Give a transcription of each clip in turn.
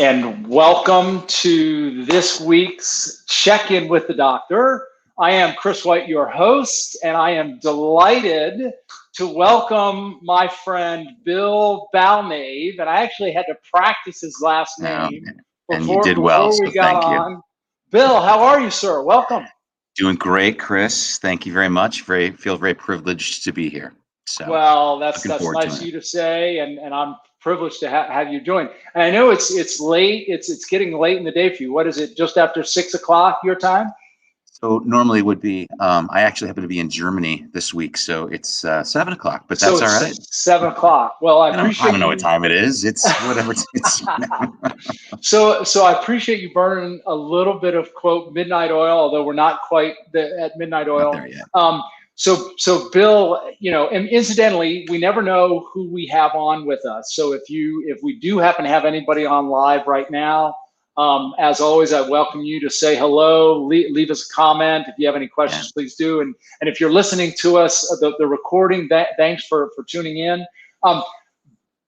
And welcome to this week's Check-In with the Doctor. I am Chris White, your host, and I am delighted to welcome my friend Bill Balnave. And I actually had to practice his last name and you did well, before we so got thank on. you. Bill, how are you, sir? Welcome. Doing great, Chris. Thank you very much. Feel very privileged to be here. So, well, that's nice of you it. to say, and I'm privileged to have you join. And I know it's late. It's getting late in the day for you. What is it? Just after 6 o'clock your time? So normally it would be. I actually happen to be in Germany this week, so it's 7 o'clock. But that's all right. 7 o'clock. Well, I appreciate. I don't know what time it is. It's whatever. So I appreciate you burning a little bit of quote midnight oil, although we're not quite at midnight oil. Not there yet. So Bill, and incidentally, we never know who we have on with us. So if we do happen to have anybody on live right now, as always, I welcome you to say hello, leave us a comment. If you have any questions, please do. And if you're listening to us, the recording, thanks for tuning in.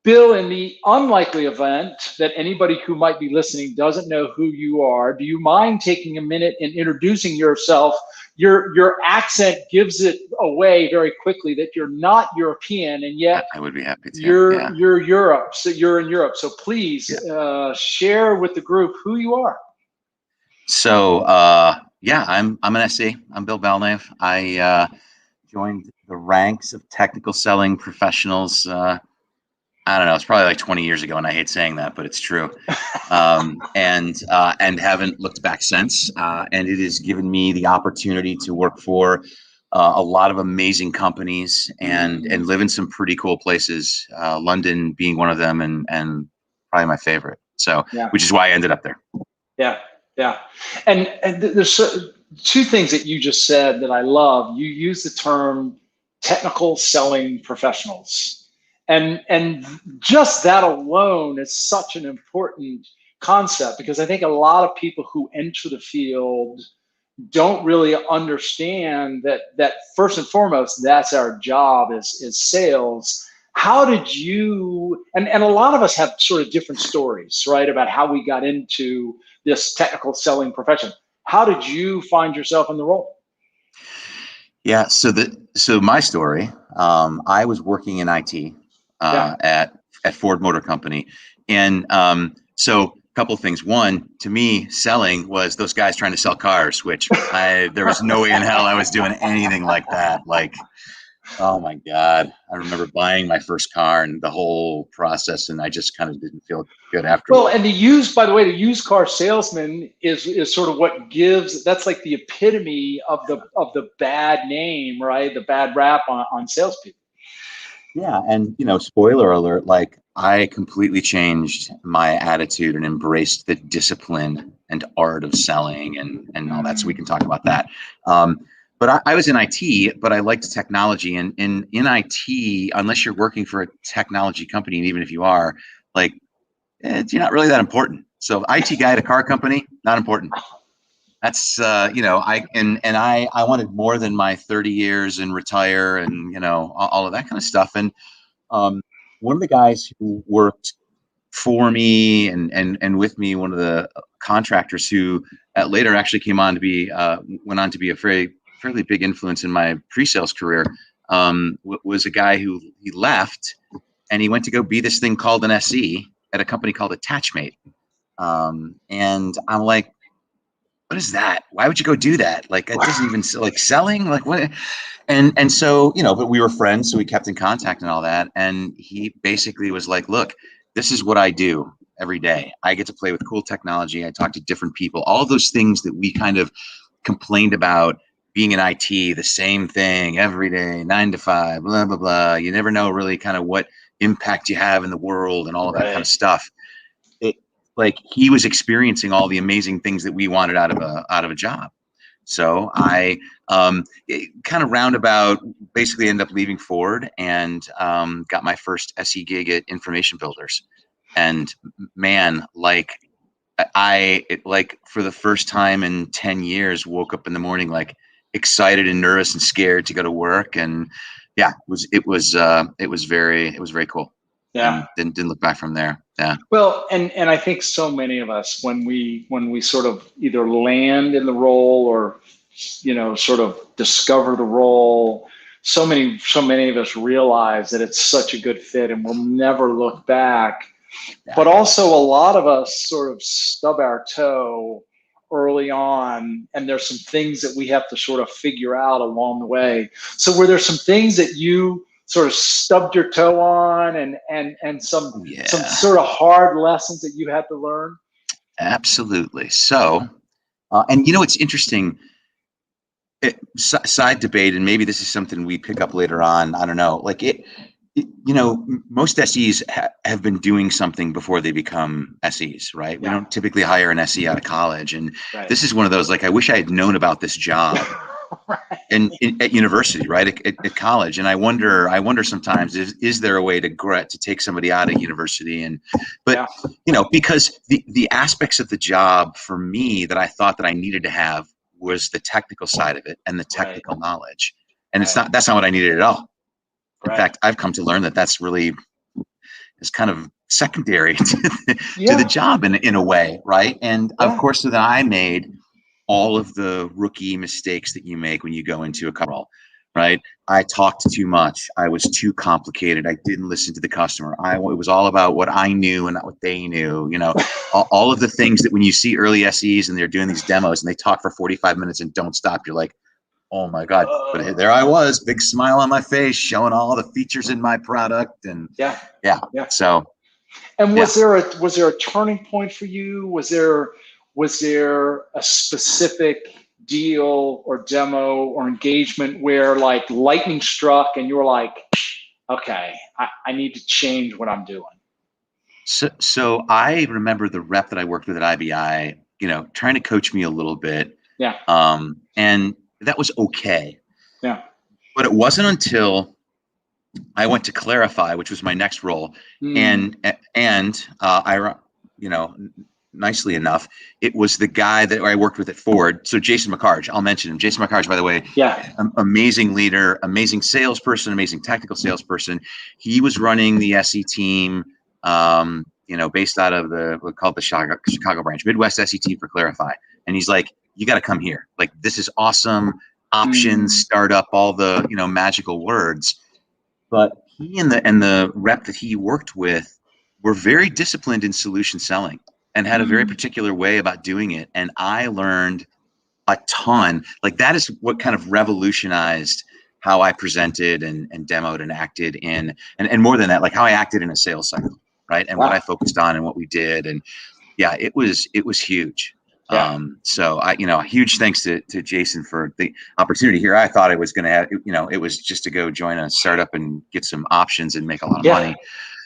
Bill, in the unlikely event that anybody who might be listening doesn't know who you are, do you mind taking a minute and introducing yourself? Your accent gives it away very quickly that you're not European, and yet I would be happy to. You're Europe, so you're in Europe. So please share with the group who you are. So I'm an SE. I'm Bill Balnave. I joined the ranks of technical selling professionals. I don't know. It's probably like 20 years ago, and I hate saying that, but it's true. And haven't looked back since. And it has given me the opportunity to work for a lot of amazing companies and live in some pretty cool places. London being one of them, and probably my favorite. So, which is why I ended up there. Yeah. And there's two things that you just said that I love. You use the term technical selling professionals. And just that alone is such an important concept, because I think a lot of people who enter the field don't really understand that first and foremost, that's our job is sales. How did you, and a lot of us have sort of different stories, right, about how we got into this technical selling profession. How did you find yourself in the role? Yeah, so my story, I was working in IT. At Ford Motor Company. And so a couple of things. One, to me, selling was those guys trying to sell cars, which there was no way in hell I was doing anything like that. Like, oh my God. I remember buying my first car and the whole process, and I just kind of didn't feel good after. Well, and the used car salesman is sort of what gives, that's like the epitome of the bad name, right? The bad rap on salespeople. Yeah, and spoiler alert, like I completely changed my attitude and embraced the discipline and art of selling and all that. So we can talk about that. But I was in IT, but I liked technology. And in IT, unless you're working for a technology company, and even if you are, like, you're not really that important. So IT guy at a car company, not important. That's I wanted more than my 30 years and retire and all of that kind of stuff. And one of the guys who worked for me and with me, one of the contractors who later actually went on to be a fairly big influence in my pre-sales career, was a guy who he left and he went to go be this thing called an SE at a company called Attachmate. And I'm like, what is that? Why would you go do that? Like, it doesn't even like selling, like what? And so, but we were friends, so we kept in contact and all that. And he basically was like, look, this is what I do every day. I get to play with cool technology. I talk to different people, all those things that we kind of complained about being in IT, the same thing every day, 9 to 5, blah, blah, blah. You never know really kind of what impact you have in the world and all of that kind of stuff. Like he was experiencing all the amazing things that we wanted out of a job. So I kind of roundabout basically ended up leaving Ford and got my first SE gig at Information Builders. And man, like I for the first time in 10 years, woke up in the morning like excited and nervous and scared to go to work. And yeah, it was very cool. Yeah. and didn't look back from there. Yeah. Well, and I think so many of us, when we sort of either land in the role or, sort of discover the role, so many of us realize that it's such a good fit and we'll never look back. Yeah. But also a lot of us sort of stub our toe early on, and there's some things that we have to sort of figure out along the way. So were there some things that you sort of stubbed your toe on, and some sort of hard lessons that you had to learn? Absolutely. So, and it's interesting. Side debate, and maybe this is something we pick up later on. I don't know. Like most SEs have been doing something before they become SEs, right? We don't typically hire an SE out of college, and this is one of those. Like, I wish I had known about this job at university, right? At college, and I wonder sometimes, is there a way to take somebody out of university? But because the aspects of the job for me that I thought that I needed to have was the technical side of it and the technical knowledge, and that's not what I needed at all. In fact, I've come to learn that that's really is kind of secondary to the job in a way, right? And of course, then I made all of the rookie mistakes that you make when you go into a role, right? I talked too much. I was too complicated. I didn't listen to the customer. It was all about what I knew and not what they knew. All of the things that when you see early SEs and they're doing these demos and they talk for 45 minutes and don't stop, you're like, oh my God. But there I was, big smile on my face, showing all the features in my product. And so. And was there a turning point for you? Was there a specific deal or demo or engagement where like lightning struck and you were like, okay, I need to change what I'm doing? So I remember the rep that I worked with at IBI, trying to coach me a little bit. Yeah. And that was okay. Yeah. But it wasn't until I went to Clarify, which was my next role, and I, nicely enough, it was the guy that I worked with at Ford. So Jason McCarge, I'll mention him. Jason McCarge, by the way, amazing leader, amazing salesperson, amazing technical salesperson. He was running the SE team, based out of what's called the Chicago branch, Midwest SE team for Clarify. And he's like, you got to come here. Like, this is awesome. Options, startup, all the, magical words. But he and the rep that he worked with were very disciplined in solution selling and had a very particular way about doing it. And I learned a ton. Like, that is what kind of revolutionized how I presented and demoed and acted in, and more than that, like how I acted in a sales cycle, right? And what I focused on and what we did. And it was huge. So a huge thanks to Jason for the opportunity here. I thought it was going to have, it was just to go join a startup and get some options and make a lot of money.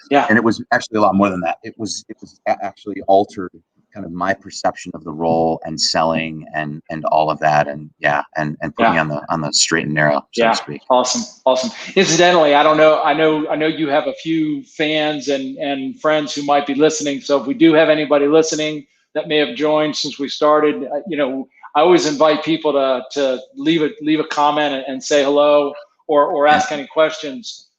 Yeah. And it was actually a lot more than that. It was actually altered kind of my perception of the role and selling and all of that. And put me on the straight and narrow, so to speak. Awesome. Incidentally, I don't know. I know you have a few fans and friends who might be listening. So if we do have anybody listening that may have joined since we started, I always invite people to leave a comment and say hello or ask any questions.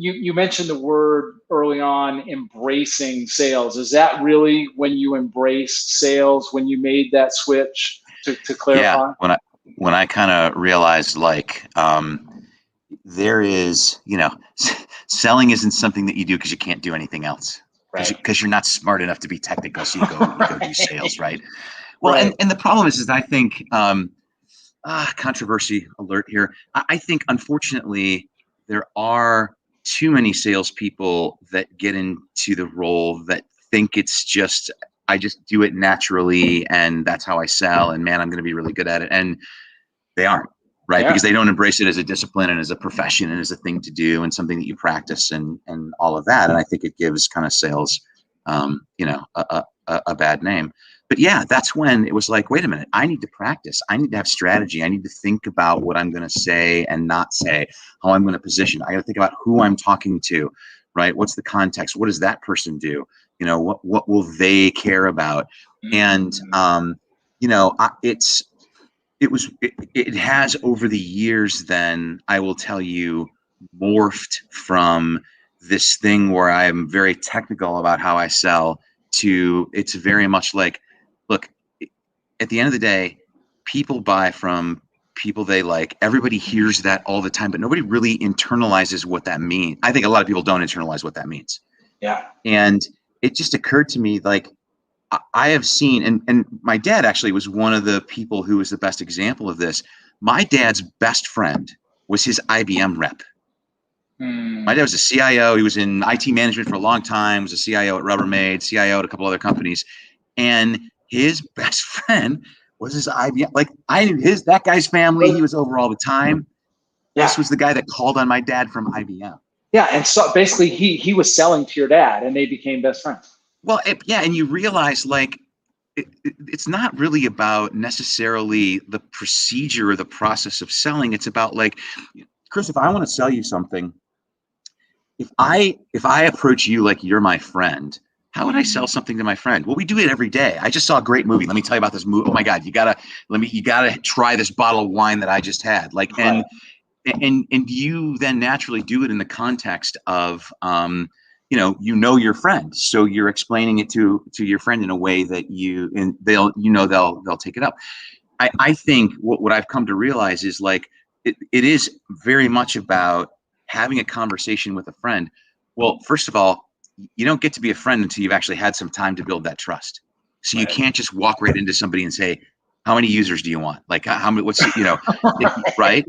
You mentioned the word early on, embracing sales. Is that really when you embraced sales, when you made that switch to Clarify? Yeah, when I kind of realized, like, there is, selling isn't something that you do because you can't do anything else. Because you're not smart enough to be technical, so you go do sales, right? Well, and the problem is I think, controversy alert here. I think, unfortunately, there are too many salespeople that get into the role that think it's just, I just do it naturally, and that's how I sell, and man, I'm going to be really good at it. And they aren't. Right. Because they don't embrace it as a discipline and as a profession and as a thing to do and something that you practice and all of that. And I think it gives kind of sales, a bad name. But that's when it was like, wait a minute, I need to practice. I need to have strategy. I need to think about what I'm going to say and not say, how I'm going to position. I got to think about who I'm talking to, right? What's the context? What does that person do? What will they care about? And, it has over the years, then I will tell you, morphed from this thing where I'm very technical about how I sell to it's very much like, look, at the end of the day, people buy from people they like. Everybody hears that all the time, but nobody really internalizes what that means. I think a lot of people don't internalize what that means. Yeah. And it just occurred to me, like, I have seen, and my dad actually was one of the people who was the best example of this. My dad's best friend was his IBM rep. My dad was a CIO. He was in IT management for a long time, was a CIO at Rubbermaid, CIO at a couple other companies. And his best friend was his IBM. Like, I knew that guy's family. He was over all the time. Yeah. This was the guy that called on my dad from IBM. Yeah. And so basically he was selling to your dad and they became best friends. Well, yeah. And you realize, like, it's not really about necessarily the procedure or the process of selling. It's about, like, Chris, if I want to sell you something, if I approach you like you're my friend, how would I sell something to my friend? Well, we do it every day. I just saw a great movie. Let me tell you about this movie. Oh my God, you gotta try this bottle of wine that I just had. Like, and you then naturally do it in the context of, your friend. So you're explaining it to your friend in a way that they'll take it up. I think what I've come to realize is, like, it is very much about having a conversation with a friend. Well, first of all, you don't get to be a friend until you've actually had some time to build that trust. So you can't just walk right into somebody and say, how many users do you want? Like, how many, right?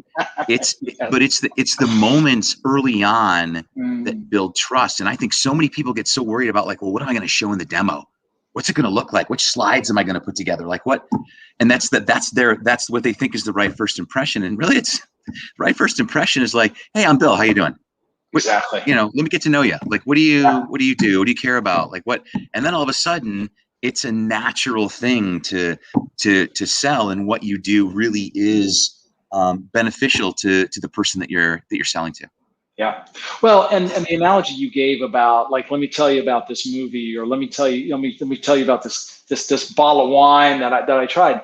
But it's the moments early on that build trust. And I think so many people get so worried about, like, well, what am I going to show in the demo? What's it going to look like? Which slides am I going to put together? Like, what? And that's what they think is the right first impression. And really, it's right first impression is like, hey, I'm Bill. How you doing? Exactly. Let me get to know you. Like, what do you do? What do you care about? Like, what? And then all of a sudden, it's a natural thing to sell, and what you do really is beneficial to the person that you're selling to. Yeah. Well, and the analogy you gave about, like, let me tell you about this movie, or let me tell you about this bottle of wine that I tried.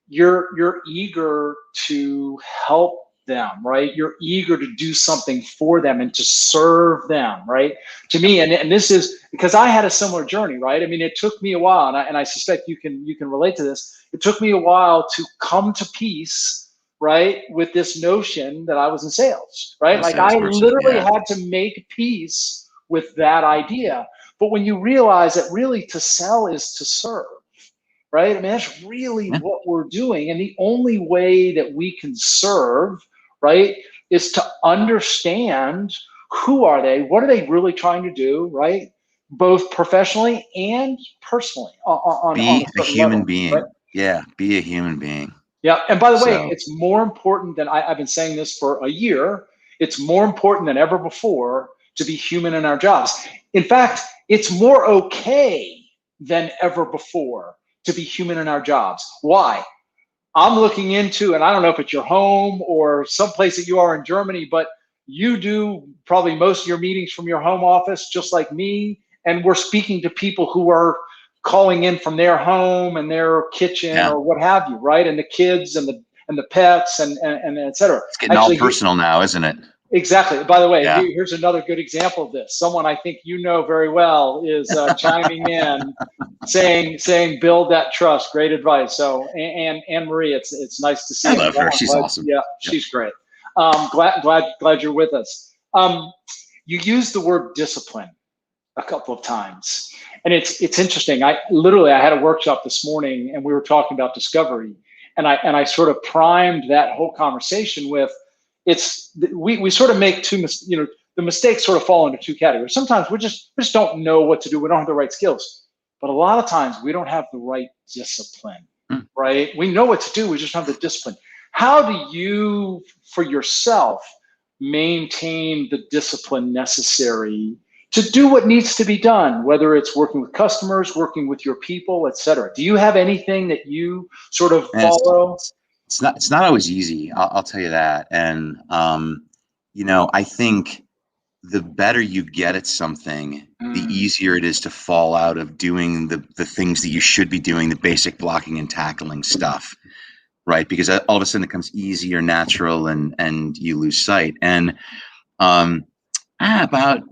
You're eager to help them, right? You're eager to do something for them and to serve them, right? To me, and this is because I had a similar journey, right? I mean, it took me a while, and I suspect you can relate to this. It took me a while to come to peace, right, with this notion that I was in sales, right? Like, I literally had to make peace with that idea. But when you realize that really to sell is to serve, right? I mean, that's really what we're doing. And the only way that we can serve, right, is to understand who are they, what are they really trying to do, right? Both professionally and personally. Be a human being. Right? Yeah, be a human being. Yeah, and by the way, it's more important than I've been saying this for a year. It's more important than ever before to be human in our jobs. In fact, it's more okay than ever before to be human in our jobs. Why? I'm looking into, and I don't know if it's your home or someplace that you are in Germany, but you do probably most of your meetings from your home office, just like me. And we're speaking to people who are calling in from their home and their kitchen or what have you, right? And the kids and the pets and et cetera. It's getting all personal now, isn't it? Exactly. By the way, here's another good example of this. Someone I think you know very well is chiming in, saying, build that trust. Great advice. So, Anne Marie, it's nice to see. I love her. She's awesome. Yeah, she's great. Glad you're with us. You used the word discipline a couple of times, and it's interesting. I had a workshop this morning, and we were talking about discovery, and I sort of primed that whole conversation with. We sort of make the mistakes sort of fall into two categories. Sometimes we just don't know what to do. We don't have the right skills, but a lot of times we don't have the right discipline, right? We know what to do. We just don't have the discipline. How do you, for yourself, maintain the discipline necessary to do what needs to be done, whether it's working with customers, working with your people, et cetera? Do you have anything that you sort of follow? It's not always easy. I'll tell you that. And, I think the better you get at something, the easier it is to fall out of doing the things that you should be doing, the basic blocking and tackling stuff, right? Because all of a sudden it becomes easier, natural, and you lose sight. And about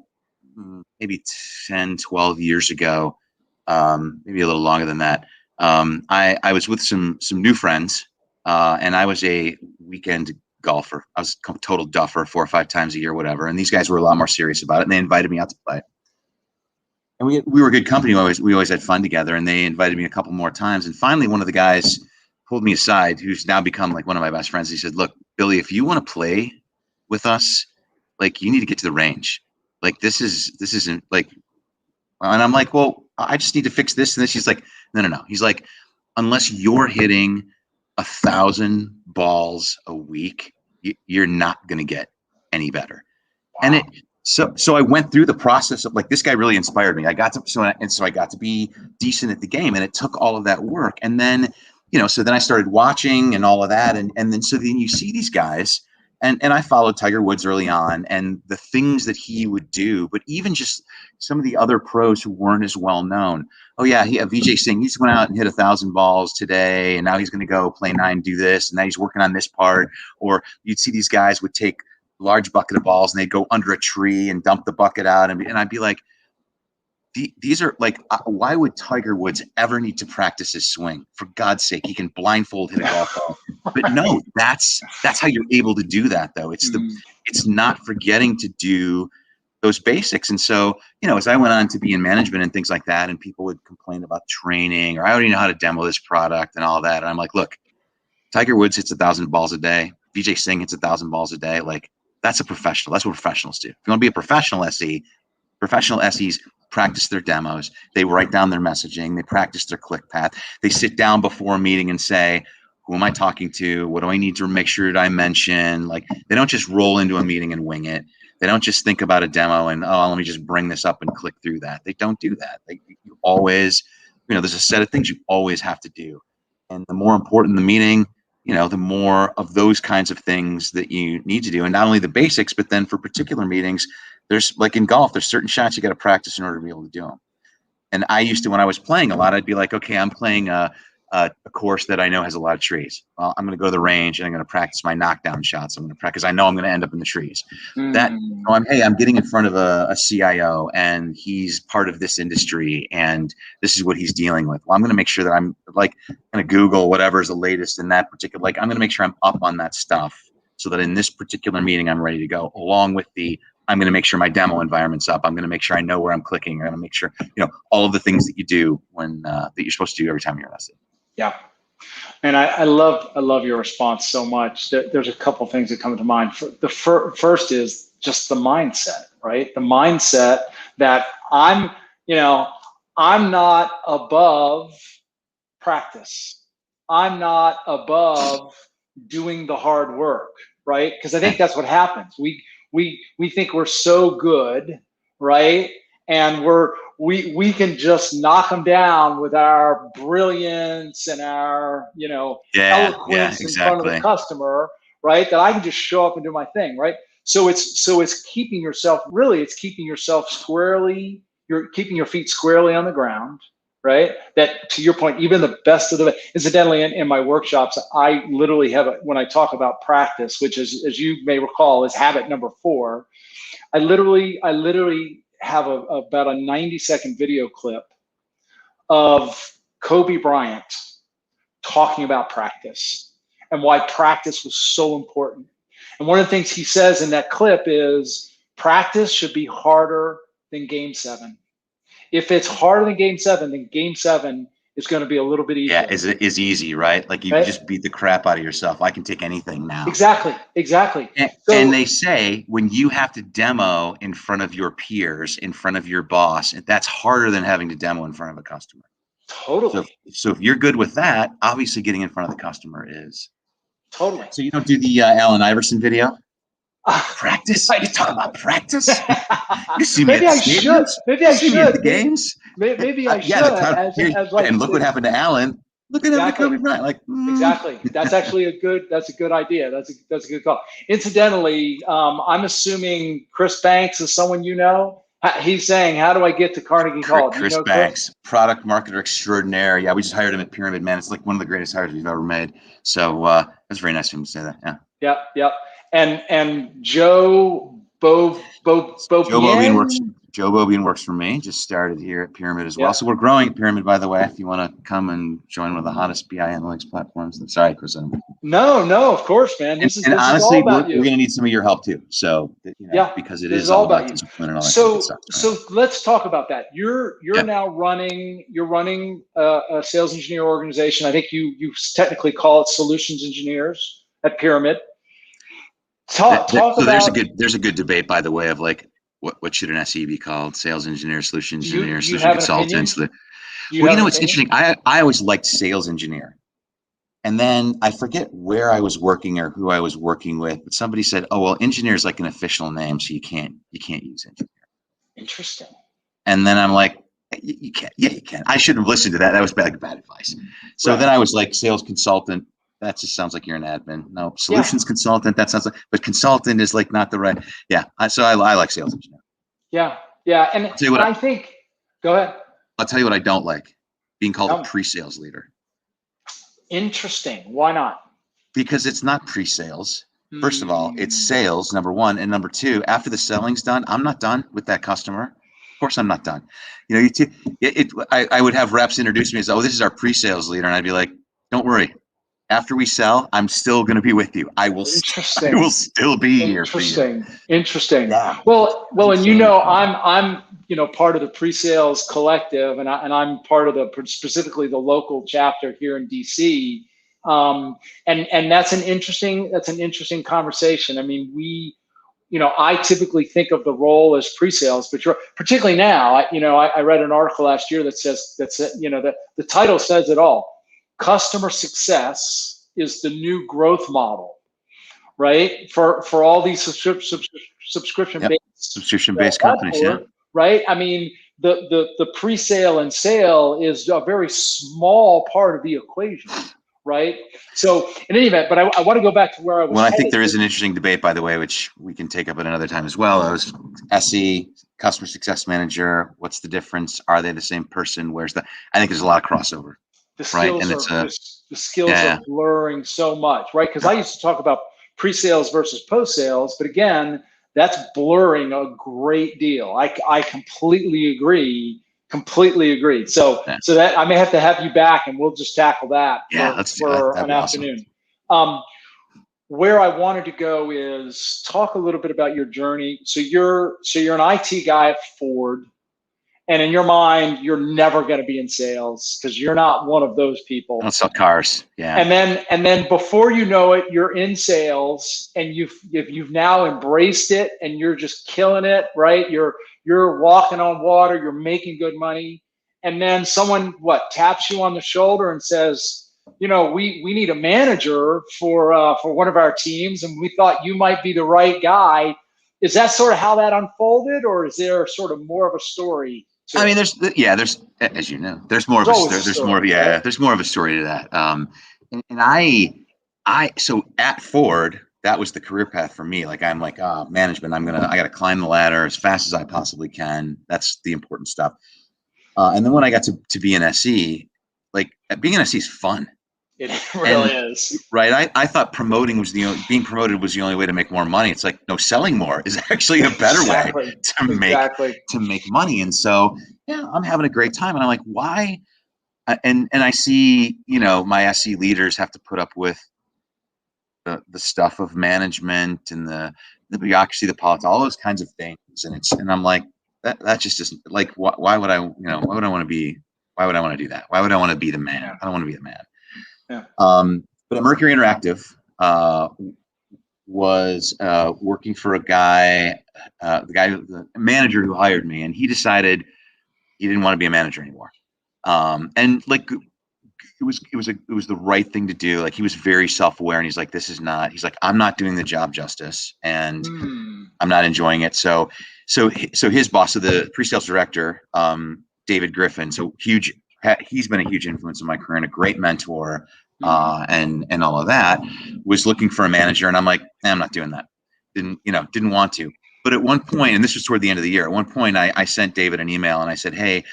maybe 10, 12 years ago, maybe a little longer than that. I was with some new friends, and I was a weekend golfer. I was a total duffer 4 or 5 times a year, whatever. And these guys were a lot more serious about it, and they invited me out to play. And we were good company. We always had fun together, and they invited me a couple more times. And finally, one of the guys pulled me aside, who's now become like one of my best friends. He said, "Look, Billy, if you want to play with us, like you need to get to the range. Like this isn't like." And I'm like, "Well, I just need to fix this and this." He's like, "No. He's like, unless you're hitting 1,000 balls a week, you're not going to get any better." Wow. And so I went through the process of like, this guy really inspired me. I got to be decent at the game, and it took all of that work. And then, so then I started watching and all of that. And then you see these guys, and I followed Tiger Woods early on and the things that he would do, but even just some of the other pros who weren't as well known. Oh yeah, Vijay Singh, he just went out and hit 1,000 balls today, and now he's going to go play 9, do this, and now he's working on this part. Or you'd see these guys would take large bucket of balls and they'd go under a tree and dump the bucket out, and I'd be like, these are like, why would Tiger Woods ever need to practice his swing? For God's sake, he can blindfold hit a golf ball. But no, that's how you're able to do that, though. It's not forgetting to do those basics. And so, as I went on to be in management and things like that, and people would complain about training, or I already know how to demo this product and all that, and I'm like, look, Tiger Woods hits 1,000 balls a day. Vijay Singh hits 1,000 balls a day. Like, that's a professional. That's what professionals do. If you want to be a professional SE, professional SEs practice their demos. They write down their messaging. They practice their click path. They sit down before a meeting and say, who am I talking to? What do I need to make sure that I mention? Like, they don't just roll into a meeting and wing it. They don't just think about a demo and, oh, let me just bring this up and click through that. They don't do that. You always, there's a set of things you always have to do. And the more important the meeting, the more of those kinds of things that you need to do. And not only the basics, but then for particular meetings, there's like in golf, there's certain shots you got to practice in order to be able to do them. And I used to, when I was playing a lot, I'd be like, okay, I'm playing a course that I know has a lot of trees. Well, I'm going to go to the range and I'm going to practice my knockdown shots. I'm going to practice, because I know I'm going to end up in the trees. I'm getting in front of a CIO, and he's part of this industry, and this is what he's dealing with. Well, I'm going to make sure that I'm like going to Google whatever is the latest in that particular, like I'm going to make sure I'm up on that stuff, so that in this particular meeting, I'm ready to go, along with I'm going to make sure my demo environment's up. I'm going to make sure I know where I'm clicking. I'm going to make sure, all of the things that you do when that you're supposed to do every time you're invested. Yeah. And I love your response so much. There's a couple things that come to mind. The first is just the mindset, right? The mindset that I'm not above practice. I'm not above doing the hard work, right? Because I think that's what happens. We think we're so good, right? And we can just knock them down with our brilliance and our eloquence in front of the customer, right? That I can just show up and do my thing, right? So it's keeping yourself squarely. You're keeping your feet squarely on the ground, right? That, to your point, even the best of the, incidentally, in my workshops, I literally have when I talk about practice, which is, as you may recall, is habit number 4. I literally have about a 90-second video clip of Kobe Bryant talking about practice and why practice was so important. And one of the things he says in that clip is practice should be harder than Game 7. If it's harder than Game 7, then Game 7 is going to be a little bit easier. Yeah, is easy, right? Like you just beat the crap out of yourself. I can take anything now. Exactly. And they say when you have to demo in front of your peers, in front of your boss, that's harder than having to demo in front of a customer. Totally. So if you're good with that, obviously getting in front of the customer is. Totally. So you don't do the Allen Iverson video? Practice? You talk about practice? You see me Maybe I should. Maybe I should. At the games? Maybe I should. And look what happened to Allen. Look at Kobe Bryant. Like exactly. That's actually a good idea. That's a good call. Incidentally, I'm assuming Chris Banks is someone you know. He's saying, how do I get to Carnegie Hall? Chris Banks, product marketer extraordinaire. Yeah, we just hired him at Pyramid, man. It's like one of the greatest hires we've ever made. So that's very nice of him to say that. Yeah. Yep. And Joe Joe Bobian works. Bobian. Joe Bobian works for me. Just started here at Pyramid as well. Yeah. So we're growing at Pyramid, by the way. If you want to come and join one of the hottest BI analytics platforms. Sorry, Chris. No, of course, man. This is honestly, all about we're going to need some of your help too. So yeah, because it this is all about you. discipline and all that kind of good stuff. So let's talk about that. You're now running a sales engineer organization. I think you technically call it solutions engineers at Pyramid. Talk about. There's a good debate, by the way, of like what should an SE be called? Sales engineer, solution engineer, Do you solution have consultants. an It's interesting. I always liked sales engineer. And then I forget where I was working or who I was working with, but somebody said, "Oh, well, engineer is like an official name, so you can't use engineer." Interesting. And then I'm like, "You can." Yeah, you can. I shouldn't have listened to that. That was bad advice. So then I was like, sales consultant. That just sounds like you're an admin. No, solutions consultant. That sounds like, but consultant is like not the right. Yeah. So I like sales engineer. Yeah. And I think. Go ahead. I'll tell you what I don't like: being called a pre-sales leader. Interesting. Why not? Because it's not pre-sales. First of all, it's sales, number one. And number two, after the selling's done, I'm not done with that customer. Of course, I'm not done. I would have reps introduce me as, "Oh, this is our pre-sales leader." And I'd be like, "Don't worry. After we sell, I'm still going to be with you. I will still be here for you." Interesting. Yeah. Well, and I'm part of the pre-sales collective, and I'm part of specifically the local chapter here in DC. And that's an interesting conversation. I mean, I typically think of the role as pre-sales, but particularly now, I read an article last year that says that the title says it all. Customer success is the new growth model, right? For all these subscription-based companies, yeah. Right? I mean, the pre-sale and sale is a very small part of the equation, right? So in any event, but I want to go back to where I was. Well, I think there is an interesting debate, by the way, which we can take up at another time as well. As SE, customer success manager, what's the difference? Are they the same person? I think there's a lot of crossover. The skills are blurring so much, right? Because I used to talk about pre-sales versus post-sales, but again, that's blurring a great deal. I completely agree. So that I may have to have you back, and we'll just tackle that for an afternoon. Awesome. Where I wanted to go is talk a little bit about your journey. So you're an IT guy at Ford. And in your mind, you're never going to be in sales because you're not one of those people. I don't sell cars. Yeah. And then before you know it, you're in sales, and you've now embraced it, and you're just killing it, right? You're walking on water. You're making good money, and then someone taps you on the shoulder and says, we need a manager for one of our teams, and we thought you might be the right guy. Is that sort of how that unfolded, or is there sort of more of a story? I mean, there's as you know, there's more of a story to that. So at Ford, that was the career path for me. Like I'm like, management. I got to climb the ladder as fast as I possibly can. That's the important stuff. And then when I got to be an SE, like being an SE is fun. It really is. Right. I thought being promoted was the only way to make more money. It's like, no, selling more is actually a better way to make money. And so, I'm having a great time. And I'm like, why? And I see, my SE leaders have to put up with the stuff of management and the bureaucracy, the politics, all those kinds of things. And I'm like, that just isn't like, why would I want to do that? Why would I want to be the man? I don't want to be the man. Yeah. But at Mercury Interactive, was working for the manager who hired me, and he decided he didn't want to be a manager anymore. And like it was the right thing to do. Like he was very self-aware, and he's like, I'm not doing the job justice, and I'm not enjoying it. So his boss, the pre-sales director, David Griffin, he's been a huge influence in my career and a great mentor, and all of that, was looking for a manager. And I'm like, I'm not doing that. Didn't want to. But at one point, and this was toward the end of the year, at one point I sent David an email and I said, hey,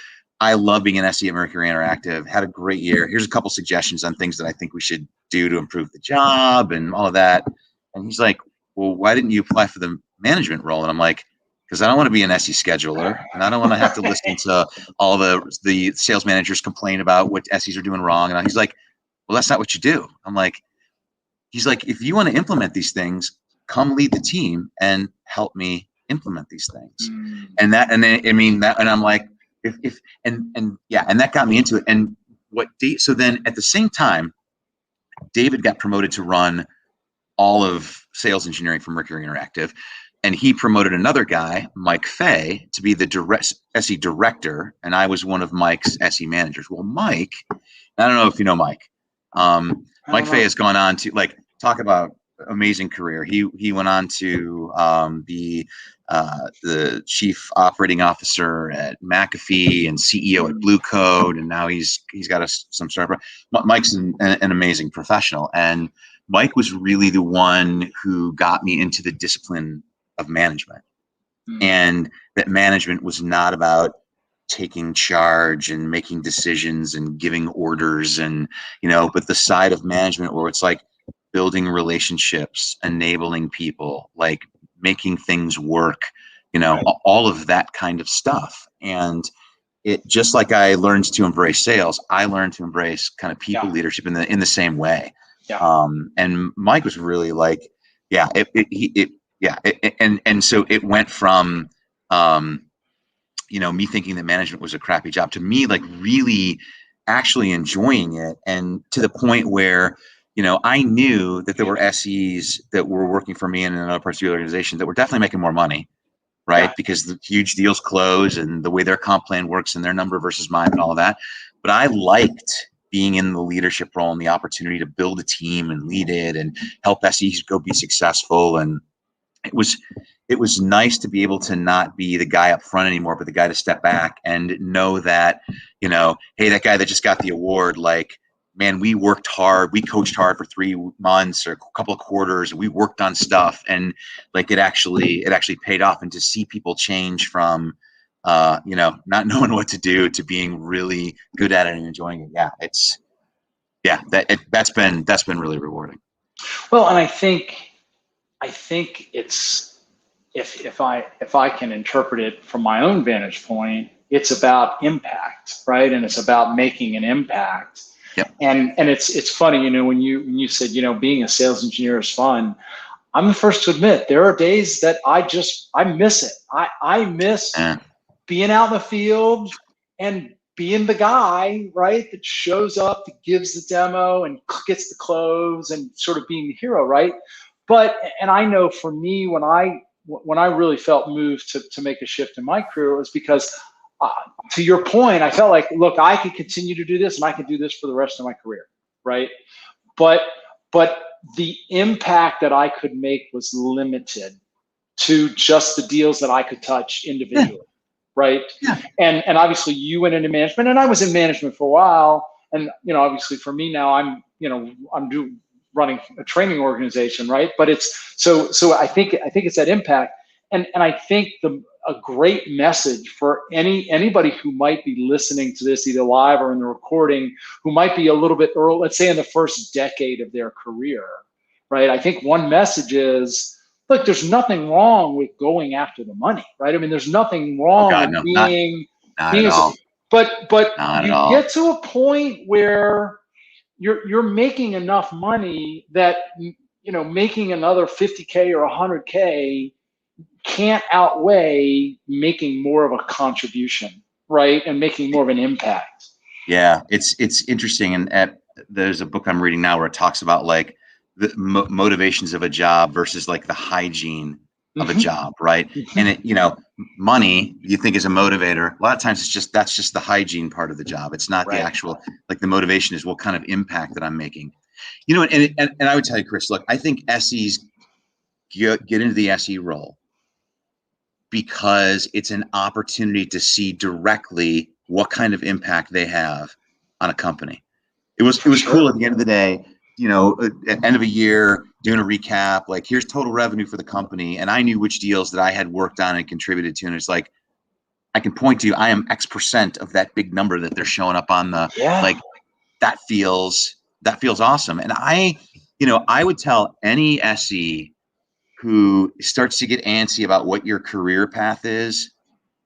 I love being an SE at Mercury Interactive, had a great year. Here's a couple suggestions on things that I think we should do to improve the job and all of that. And he's like, well, why didn't you apply for the management role? And I'm like, because I don't want to be an SE scheduler, and I don't want to have to listen to all the sales managers complain about what SEs are doing wrong. And he's like, well, that's not what you do. I'm like, he's like, if you want to implement these things, come lead the team and help me implement these things. And that, and then, I mean that, and I'm like, and that got me into it. And so then at the same time, David got promoted to run all of sales engineering for Mercury Interactive. And he promoted another guy, Mike Fay, to be the SE director. And I was one of Mike's SE managers. Well, Mike, I don't know if you know Mike. Mike Fay has gone on to, like, talk about amazing career. He went on to be the chief operating officer at McAfee and CEO at Blue Code, and now he's got some sort of. Mike's an amazing professional, and Mike was really the one who got me into the discipline of management, and that management was not about taking charge and making decisions and giving orders, and but the side of management where it's like building relationships, enabling people, like making things work, all of that kind of stuff. And it, just like I learned to embrace sales, I learned to embrace kind of people leadership in the same way. And Mike was really like, and so it went from me thinking that management was a crappy job to me like really actually enjoying it, and to the point where I knew that there were SEs that were working for me in another parts of the organization that were definitely making more money, right? Because the huge deals close and the way their comp plan works and their number versus mine and all of that. But I liked being in the leadership role and the opportunity to build a team and lead it and help SEs go be successful. And it was nice to be able to not be the guy up front anymore, but the guy to step back and know that, hey, that guy that just got the award, like, man, we worked hard, we coached hard for 3 months or a couple of quarters, and we worked on stuff, and like it actually paid off. And to see people change from not knowing what to do to being really good at it and enjoying it, that's been really rewarding. Well, and I think it's, if I can interpret it from my own vantage point, it's about impact, right? And it's about making an impact. Yep. And it's funny, when you said, being a sales engineer is fun. I'm the first to admit there are days that I miss it. I miss being out in the field and being the guy, right, that shows up, that gives the demo and gets the close and sort of being the hero, right? And I know for me, when I really felt moved to make a shift in my career, it was because to your point, I felt like, look, I could continue to do this and I could do this for the rest of my career, right? But the impact that I could make was limited to just the deals that I could touch individually, right? Yeah. And obviously you went into management, and I was in management for a while. And, obviously for me now, I'm running a training organization, right? But it's, so I think it's that impact. And I think a great message for anybody who might be listening to this either live or in the recording, who might be a little bit early, let's say in the first decade of their career, right? I think one message is, look, there's nothing wrong with going after the money, right? I mean, there's nothing wrong with being, not at all. But you get to a point where you're making enough money that, making another 50K or 100K can't outweigh making more of a contribution, right? And making more of an impact. Yeah, it's interesting. And there's a book I'm reading now where it talks about like the motivations of a job versus like the hygiene of a job, right? And it, money you think is a motivator. A lot of times that's just the hygiene part of the job. It's not the actual, like, the motivation is what kind of impact that I'm making. And I would tell you, Chris, look, I think SEs get into the SE role because it's an opportunity to see directly what kind of impact they have on a company. It was cool at the end of the day, at end of a year, doing a recap, like, here's total revenue for the company. And I knew which deals that I had worked on and contributed to. And it's like, I can point to, I am X% of that big number that they're showing up on the, like, that feels awesome. And I would tell any SE who starts to get antsy about what your career path is,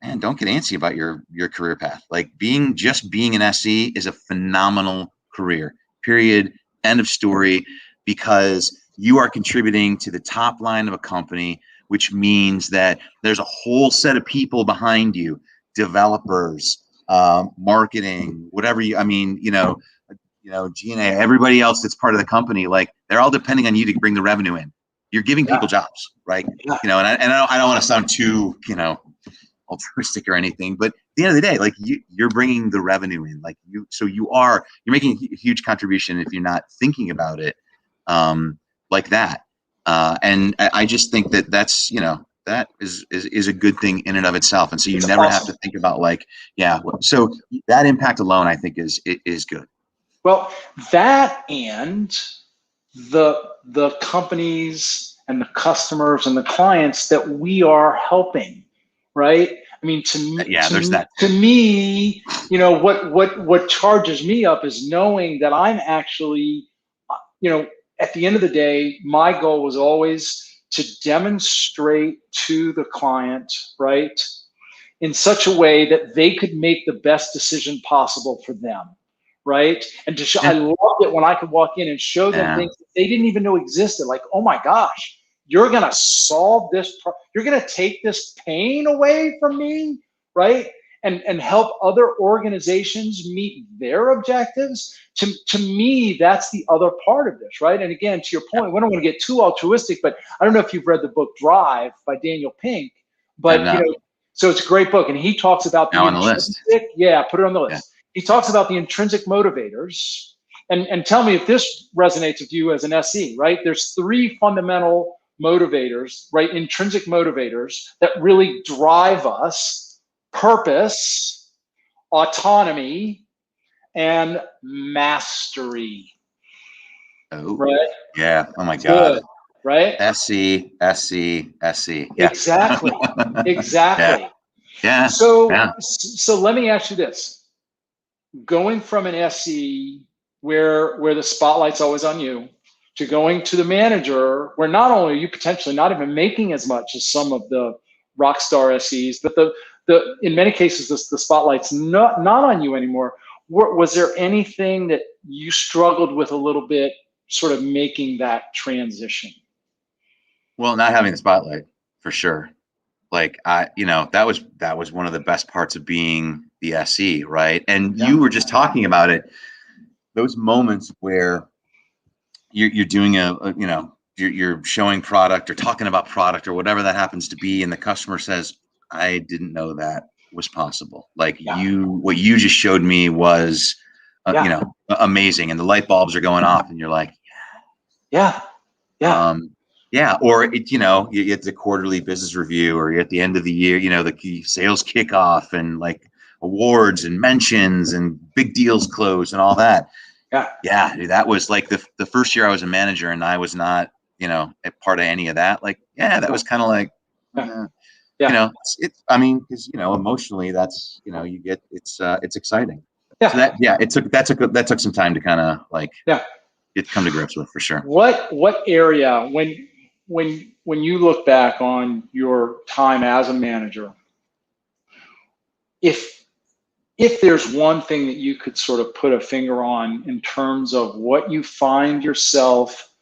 man, don't get antsy about your career path. Like being an SE is a phenomenal career, period, end of story, because you are contributing to the top line of a company, which means that there's a whole set of people behind you, developers, marketing, whatever I mean, G&A, everybody else that's part of the company, like they're all depending on you to bring the revenue in. You're giving people jobs, right? Yeah. And I don't want to sound too, altruistic or anything, but at the end of the day, like you're bringing the revenue in, like you're making a huge contribution if you're not thinking about it like that. And I just think that's that is a good thing in and of itself. And so you never have to think about so that impact alone, I think is good. Well, that and the companies and the customers and the clients that we are helping, right? I mean, to me, what charges me up is knowing that I'm actually, at the end of the day, my goal was always to demonstrate to the client, right, in such a way that they could make the best decision possible for them, right? And I loved it when I could walk in and show them things that they didn't even know existed. Like, oh my gosh, you're gonna solve this. You're gonna take this pain away from me, right? And help other organizations meet their objectives. To me, that's the other part of this, right? And again, to your point, we don't want to get too altruistic, but I don't know if you've read the book Drive by Daniel Pink, but so it's a great book, and he talks about the intrinsic. Put it on the list. Yeah. He talks about the intrinsic motivators, and tell me if this resonates with you as an SE, right? There's 3 fundamental motivators, right? Intrinsic motivators that really drive us: purpose, autonomy, and mastery. Oh, right? Yeah. Oh my God. Good, right? SC. Yeah. Exactly. Exactly. Yeah. So let me ask you this. Going from an SE where the spotlight's always on you to going to the manager where not only are you potentially not even making as much as some of the rock star SEs, but in many cases the spotlight's not on you anymore. Was there anything that you struggled with a little bit, sort of making that transition? Well, not having the spotlight, for sure. Like that was one of the best parts of being the SE, right? And you were just talking about it, those moments where you're doing you're showing product or talking about product or whatever that happens to be, and the customer says, I didn't know that was possible. Like what you just showed me was amazing, and the light bulbs are going off, and you're like, or you get the quarterly business review, or you're at the end of the year, the sales kickoff and like awards and mentions and big deals closed and all that. Dude, that was like the first year I was a manager and I was not, a part of any of that. Like, that was kind of like, because emotionally that's you get it's exciting. So that took some time to kind of like come to grips with, for sure. What area, when you look back on your time as a manager, if there's one thing that you could sort of put a finger on in terms of what you find yourself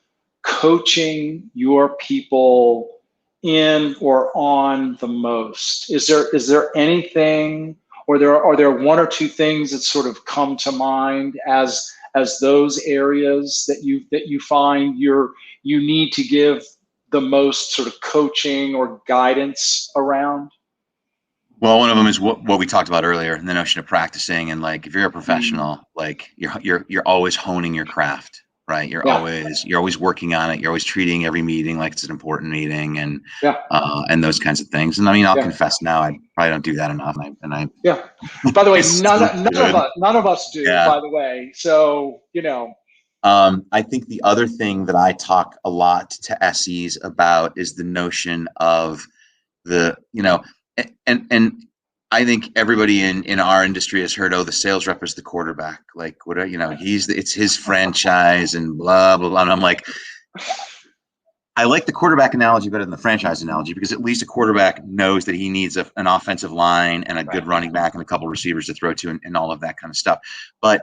coaching your people in or on the most, is there anything, or are there 1 or 2 things that sort of come to mind as those areas that you find you need to give the most sort of coaching or guidance around? Well, one of them is what we talked about earlier, the notion of practicing, and like if you're a professional, like you're always honing your craft, right? You're always working on it. You're always treating every meeting like it's an important meeting, and those kinds of things. And I mean, I'll confess now, I probably don't do that enough. And I By the way, none of us do. By the way, so I think the other thing that I talk a lot to SEs about is the notion of and I think everybody in our industry has heard, the sales rep is the quarterback. Like, it's his franchise and blah, blah, blah. And I'm like, I like the quarterback analogy better than the franchise analogy, because at least a quarterback knows that he needs an offensive line and a good running back and a couple receivers to throw to, and all of that kind of stuff. But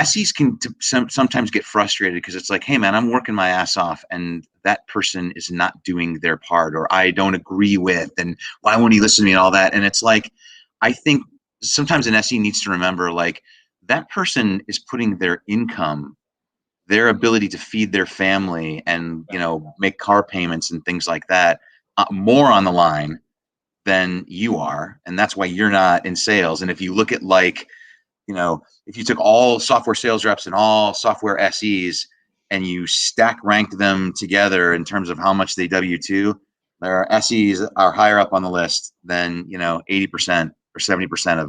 SEs can sometimes get frustrated because it's like, hey man, I'm working my ass off and that person is not doing their part, or I don't agree with, and why won't he listen to me, and all that. And it's like, I think sometimes an SE needs to remember, like, that person is putting their income, their ability to feed their family and make car payments and things like that, more on the line than you are, and that's why you're not in sales. And if you look at, like, if you took all software sales reps and all software SEs and you stack ranked them together in terms of how much they W2, their SEs are higher up on the list than 80% or 70%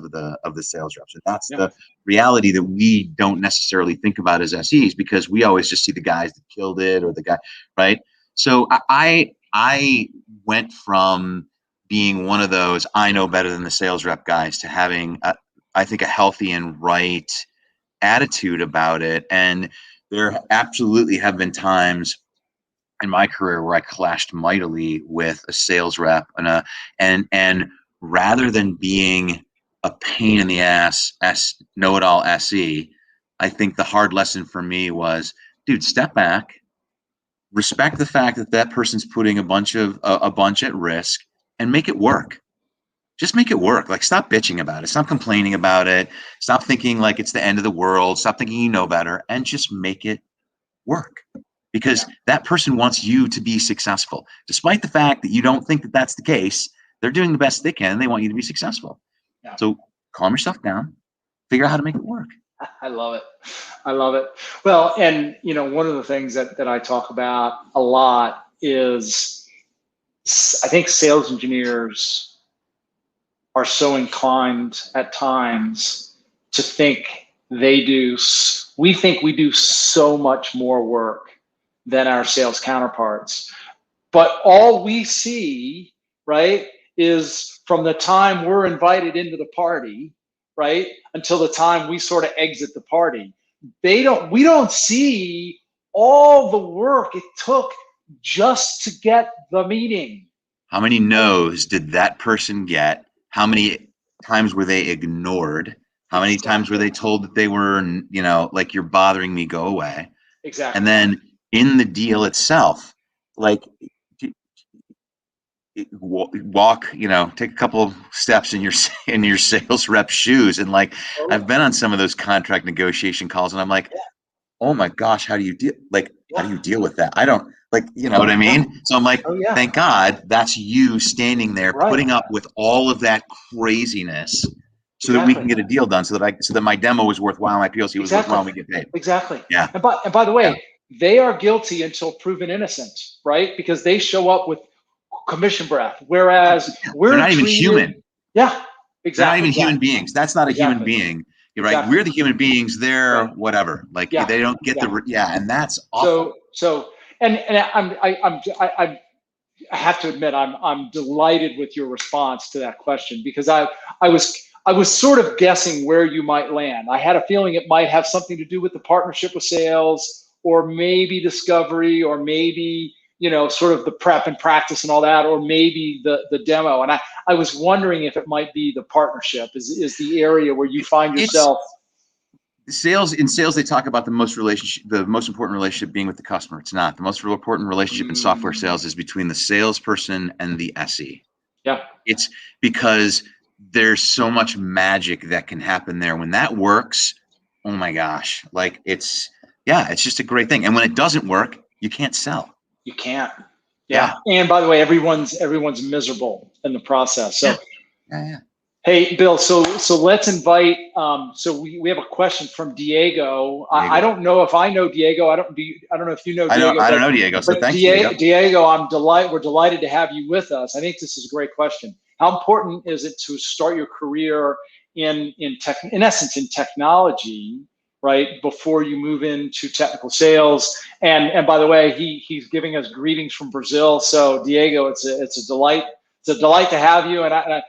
of the sales reps. And that's the reality that we don't necessarily think about as SEs, because we always just see the guys that killed it, or the guy, right? So I went from being one of those I know better than the sales rep guys to having I think a healthy and right attitude about it. And there absolutely have been times in my career where I clashed mightily with a sales rep, and rather than being a pain in the ass know-it-all SE, I think the hard lesson for me was, dude, step back, respect the fact that that person's putting a bunch at risk, and make it work. Just make it work. Like, stop bitching about it. Stop complaining about it. Stop thinking like it's the end of the world. Stop thinking you know better, and just make it work. Because that person wants you to be successful. Despite the fact that you don't think that that's the case, they're doing the best they can. They want you to be successful. Yeah. So calm yourself down. Figure out how to make it work. I love it. I love it. Well, and one of the things that I talk about a lot is, I think sales engineers are so inclined at times to think we think we do so much more work than our sales counterparts. But all we see, right, is from the time we're invited into the party, right, until the time we sort of exit the party. We don't see all the work it took just to get the meeting. How many no's did that person get? How many times were they ignored? How many times were they told that they were, like, you're bothering me, go away? Exactly. And then in the deal itself, like, walk, take a couple of steps in your sales rep shoes. And, like, I've been on some of those contract negotiation calls, and I'm like, oh my gosh, how do you deal? Like, how do you deal with that? I don't, like, you know what I mean? So I'm like, thank God that's you standing there, putting up with all of that craziness, so that we can get a deal done, so that my demo was worthwhile, my PLC was worthwhile, and we get paid. Exactly. Yeah. And by the way, they are guilty until proven innocent, right? Because they show up with commission breath, whereas they're not even human. Yeah, exactly. They're not even human beings. That's not a human being. You're right. We're the human beings. They're whatever. Like, they don't get and that's awful. So I have to admit, I'm delighted with your response to that question, because I was sort of guessing where you might land. I had a feeling it might have something to do with the partnership with sales, or maybe discovery, or maybe sort of the prep and practice and all that, or maybe the demo. And I was wondering if it might be the partnership is the area where you find yourself. In sales, they talk about the most important relationship being with the customer. It's not. The most important relationship in software sales is between the salesperson and the SE. Yeah. It's because there's so much magic that can happen there. When that works, oh my gosh, like, it's just a great thing. And when it doesn't work, you can't sell. You can't. Yeah. And by the way, everyone's miserable in the process. So yeah. Hey, Bill, so let's invite, so we have a question from Diego. I don't know if I know Diego. I don't know if you know Diego. I don't know Diego, so thanks, Diego. Diego, we're delighted to have you with us. I think this is a great question. How important is it to start your career in essence, in technology, right, before you move into technical sales? And by the way, he's giving us greetings from Brazil. So Diego, it's a delight. It's a delight to have you. And I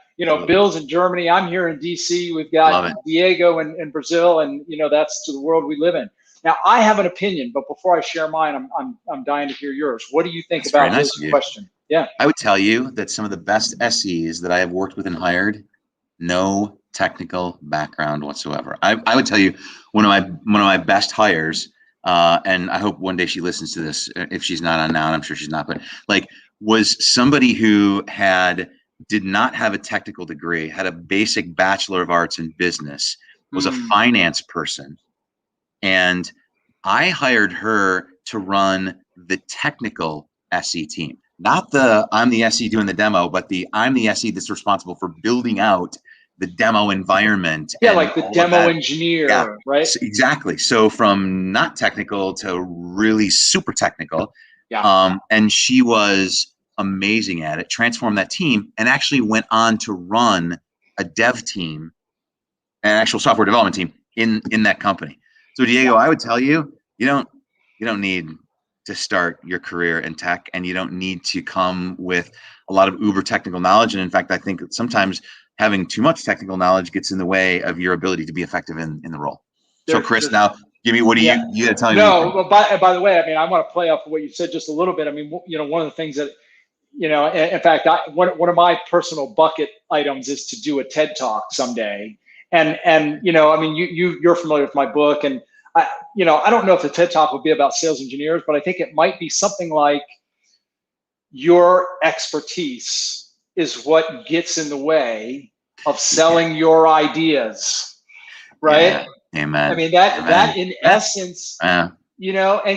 Bill's in Germany. I'm here in DC. We've got Diego in Brazil, and that's to the world we live in. Now, I have an opinion, but before I share mine, I'm dying to hear yours. What do you think That's very about nice his of you. question? Yeah. I would tell you that some of the best SEs that I have worked with and hired, no technical background whatsoever. I would tell you one of my best hires, and I hope one day she listens to this. If she's not on now, and I'm sure she's not, but like was somebody who did not have a technical degree, had a basic Bachelor of Arts in business, was a finance person, and I hired her to run the technical SE team. Not the I'm the SE doing the demo, but I'm the SE that's responsible for building out the demo environment. Yeah, like the demo engineer, right? Exactly. So from not technical to really super technical. Yeah. And she was amazing at it, transformed that team, and actually went on to run a dev team, an actual software development team in that company. So Diego, I would tell you, you don't need to start your career in tech, and you don't need to come with a lot of uber technical knowledge. And in fact, I think that sometimes having too much technical knowledge gets in the way of your ability to be effective in the role. So Chris, now give me, what do you gotta tell me? No, by the way, I mean, I want to play off of what you said just a little bit. I mean, one of the things that, in fact, one of my personal bucket items is to do a TED Talk someday. And I mean, you're familiar with my book, and I don't know if the TED Talk would be about sales engineers, but I think it might be something like your expertise is what gets in the way of selling your ideas, right? Yeah. Amen. I mean, that in essence, and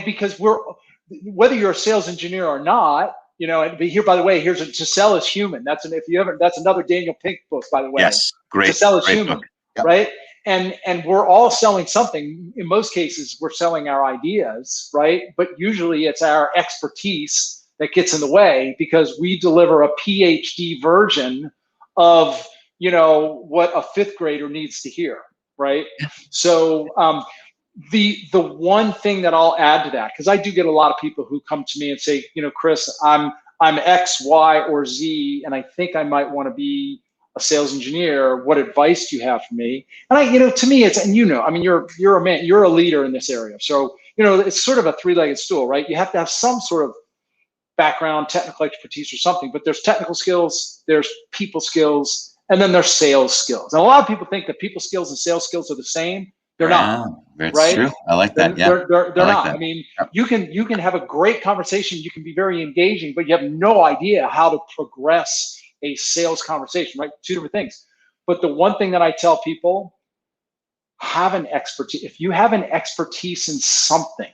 because whether you're a sales engineer or not, and here, by the way, To Sell is Human. That's another Daniel Pink book, by the way. Yes, great. To Sell is Human, yep. Right? And we're all selling something. In most cases, we're selling our ideas, right? But usually it's our expertise that gets in the way, because we deliver a PhD version of, what a fifth grader needs to hear, right? So the one thing that I'll add to that, because I do get a lot of people who come to me and say, Chris, I'm X, Y, or Z, and I think I might want to be a sales engineer. What advice do you have for me? And to me, it's, and I mean, you're a man, you're a leader in this area. So, it's sort of a three-legged stool, right? You have to have some sort of background, technical expertise or something, but there's technical skills, there's people skills, and then there's sales skills. And a lot of people think that people skills and sales skills are the same. They're not. That's right? True. I like that. They're not. That. I mean, you can have a great conversation. You can be very engaging, but you have no idea how to progress a sales conversation, right? Two different things. But the one thing that I tell people, have an expertise. If you have an expertise in something,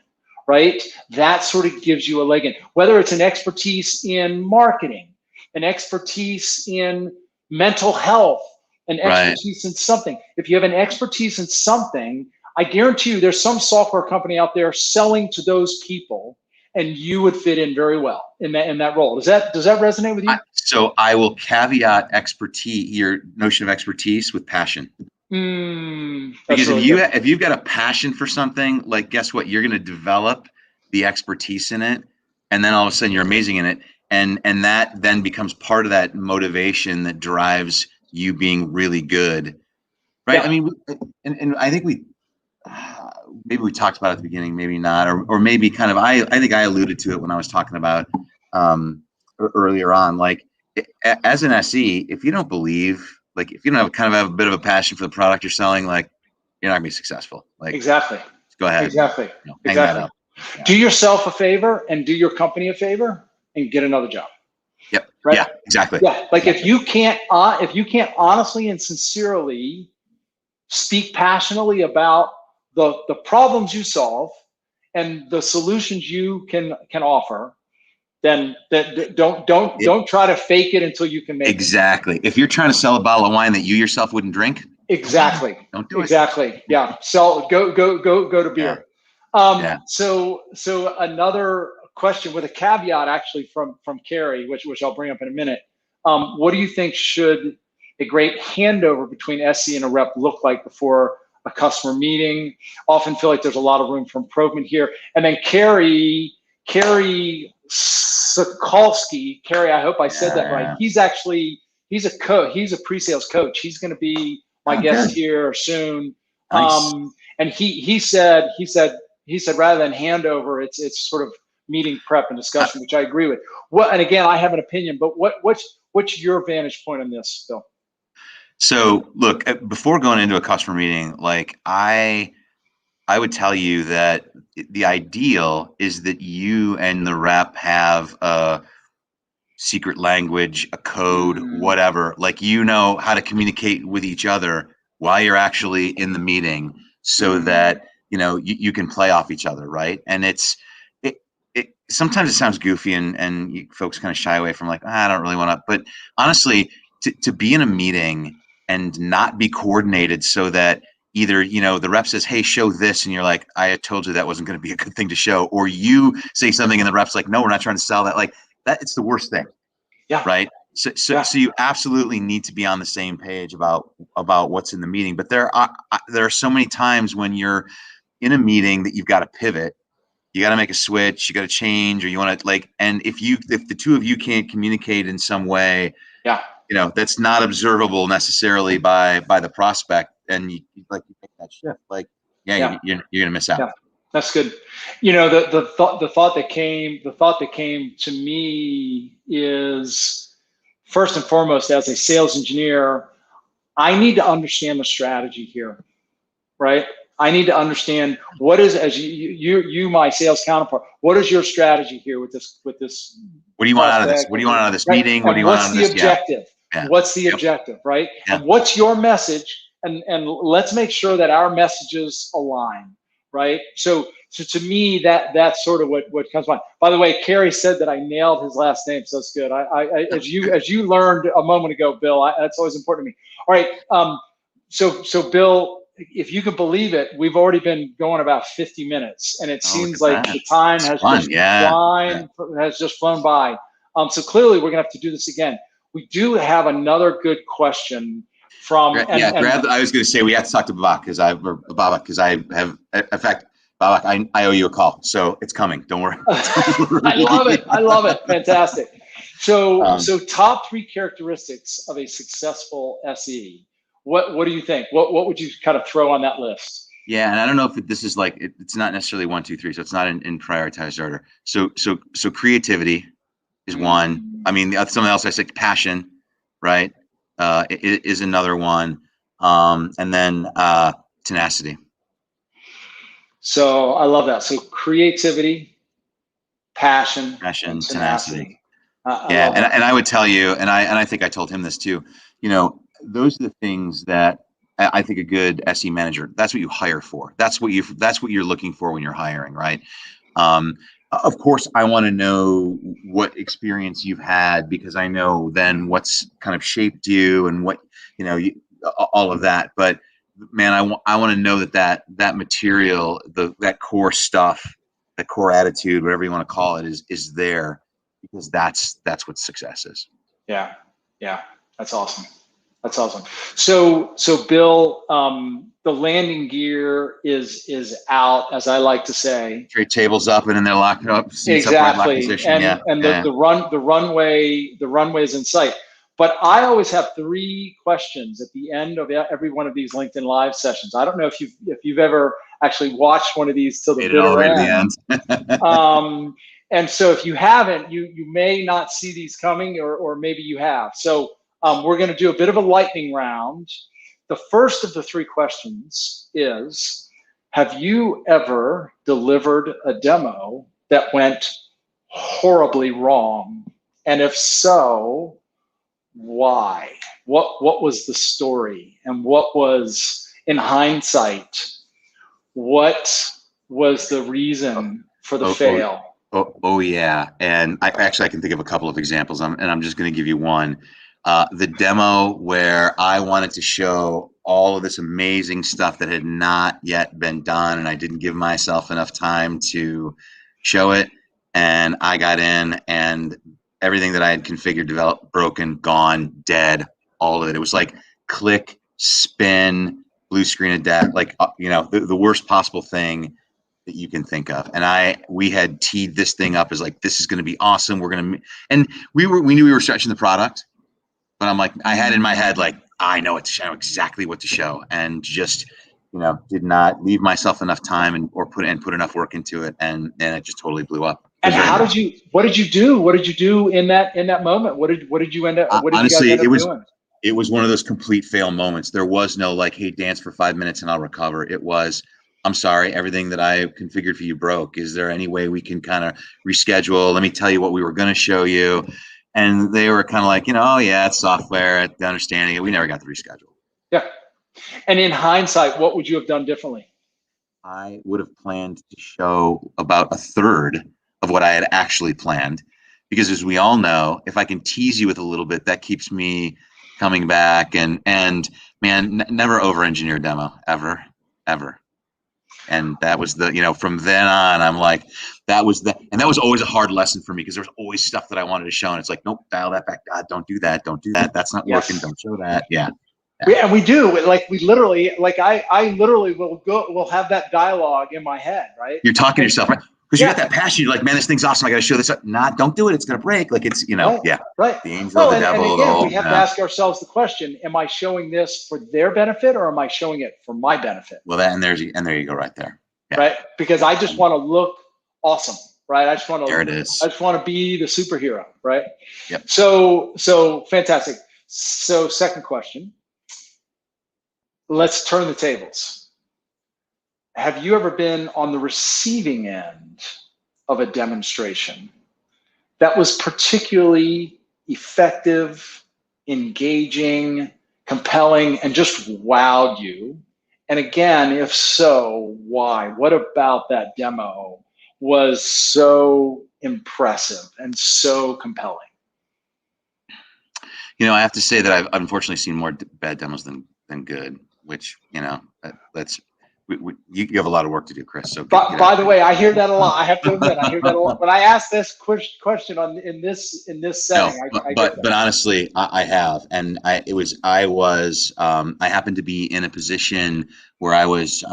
right, that sort of gives you a leg in. Whether it's an expertise in marketing, an expertise in mental health, an expertise in something. If you have an expertise in something, I guarantee you there's some software company out there selling to those people, and you would fit in very well in that role. Does that resonate with you? So I will caveat your notion of expertise with passion. Because really if you've got a passion for something, like, guess what? You're going to develop the expertise in it, and then all of a sudden you're amazing in it, and that then becomes part of that motivation that drives you being really good, right? Yeah. I mean, and I think maybe we talked about it at the beginning, maybe not, or maybe kind of I think I alluded to it when I was talking about earlier on. Like, as an SE, if you don't believe, like, if you don't have a bit of a passion for the product you're selling, like, you're not gonna be successful. Like, exactly. Go ahead. Exactly. Hang that up. Yeah. Do yourself a favor and do your company a favor and get another job. Yep. Right? Yeah. Exactly. Yeah. Like, if you can't honestly and sincerely speak passionately about the problems you solve and the solutions you can offer, then don't try to fake it until you can make it. Exactly. If you're trying to sell a bottle of wine that you yourself wouldn't drink, exactly. Don't do it. Exactly. Yeah. Go to beer. Yeah. So another question with a caveat, actually, from Carrie, which I'll bring up in a minute. What do you think should a great handover between SE and a rep look like before a customer meeting? Often feel like there's a lot of room for improvement here. And then Carrie Sokolsky, Carrie, I hope I said that right. He's a coach. He's a pre-sales coach. He's going to be my guest here soon. Nice. And he said he said rather than handover, it's sort of meeting prep and discussion, which I agree with. What, and again, I have an opinion, but what's your vantage point on this, Bill? So look, before going into a customer meeting, like I would tell you that the ideal is that you and the rep have a secret language, a code, whatever, like, you know how to communicate with each other while you're actually in the meeting, so that, you know, you can play off each other, right? And it sometimes it sounds goofy, and folks kind of shy away from, like, I don't really want to, but honestly, to be in a meeting and not be coordinated, so that either, you know, the rep says, hey, show this, and you're like, I told you that wasn't going to be a good thing to show, or you say something and the rep's like, no, we're not trying to sell that, like that, it's the worst thing. Yeah. Right. So you absolutely need to be on the same page about what's in the meeting. But there are so many times when you're in a meeting that you've got to pivot, you got to make a switch, you got to change, or you want to, like, and if the two of you can't communicate in some way, yeah, you know, that's not observable necessarily by the prospect, and you make that shift, like, you're gonna miss out. Yeah. That's good. You know, the thought that came to me is, first and foremost, as a sales engineer, I need to understand the strategy here, right? I need to understand what is, as you my sales counterpart, what is your strategy here with this? What do you want out of this? What do you want out of this meeting? What do you want out of this? What's the objective? Yeah. What's the objective, right? Yeah. And what's your message? And let's make sure that our messages align, right? So to me, that's sort of what comes to mind. By the way, Kerry said that I nailed his last name, so that's good. I as you learned a moment ago, Bill, that's always important to me. All right, so Bill, if you can believe it, we've already been going about 50 minutes, and it seems like the time has just flown by. So clearly, we're gonna have to do this again. We do have another good question from. I was going to say we have to talk to Babak, because I have, in fact, Babak, I owe you a call, so it's coming. Don't worry. I love it. Fantastic. So top 3 characteristics of a successful SE. What do you think? What would you kind of throw on that list? Yeah, and I don't know if this is like, it's not necessarily 1, 2, 3, so it's not in prioritized order. So creativity is one. I mean, something else I said, passion, right? Is another one, and then tenacity. So I love that. So creativity, passion, tenacity. And I would tell you, and I think I told him this too. You know, those are the things that I think a good SE manager, that's what you hire for. That's what you're looking for when you're hiring, right? Of course, I want to know what experience you've had, because I know then what's kind of shaped you and what, you know, all of that. But man, I want to know that material, that core stuff, that core attitude, whatever you want to call it, is there, because that's what success is. Yeah, that's awesome. That's awesome. So Bill, the landing gear is out, as I like to say. Tray tables up, and then they're locked up. Exactly. The runway is in sight. But I always have 3 questions at the end of every one of these LinkedIn Live sessions. I don't know if you've ever actually watched one of these till the bitter end. And so if you haven't, you may not see these coming, or maybe you have. So we're going to do a bit of a lightning round. The first of the 3 questions is, have you ever delivered a demo that went horribly wrong? And if so, why? What was the story? And what was, in hindsight, what was the reason for the fail? Oh yeah. And I can think of a couple of examples, and I'm just going to give you one. The demo where I wanted to show all of this amazing stuff that had not yet been done, and I didn't give myself enough time to show it. And I got in, and everything that I had configured, developed, broken, gone, dead, all of it. It was like click, spin, blue screen of death, like, you know, the worst possible thing that you can think of. And we had teed this thing up as like, this is going to be awesome. And we knew we were stretching the product. But I'm like, I had in my head, like, I know exactly what to show, and just did not leave myself enough time or put enough work into it, and it just totally blew up. And what did you do? What did you do in that moment? What did you end up? What did honestly, you guys end up doing? It was one of those complete fail moments. There was no like, hey, dance for 5 minutes and I'll recover. It was, I'm sorry, everything that I configured for you broke. Is there any way we can kind of reschedule? Let me tell you what we were going to show you. And they were kind of like, oh yeah, it's software, understanding it. We never got the reschedule. Yeah. And in hindsight, what would you have done differently? I would have planned to show about a third of what I had actually planned, because as we all know, if I can tease you with a little bit, that keeps me coming back. And man, never over-engineer a demo, ever. And that was from then on, I'm like, that was always a hard lesson for me, because there was always stuff that I wanted to show, and it's like, nope, dial that back. God, don't do that. That's not working. Don't show that. Yeah. And we do, like, we literally, like, I literally will have that dialogue in my head, right? You're talking to yourself, right? Because you got that passion. You're like, man, this thing's awesome. I got to show this up. Don't do it. It's going to break. Like, it's, right. The angel, the devil. And again, we have to ask ourselves the question, am I showing this for their benefit, or am I showing it for my benefit? Well, there you go right there. Yeah. Right? Because I just want to look awesome, right? I just want to be the superhero, right? Yep. So fantastic. So second question, let's turn the tables. Have you ever been on the receiving end of a demonstration that was particularly effective, engaging, compelling, and just wowed you? And again, if so, why? What about that demo was so impressive and so compelling? I have to say that I've unfortunately seen more bad demos than good, which, you have a lot of work to do, Chris. So, by the way, I hear that a lot. I have to admit, I hear that a lot. When I ask this question in this setting, but honestly, I have, and I happened to be in a position where I was,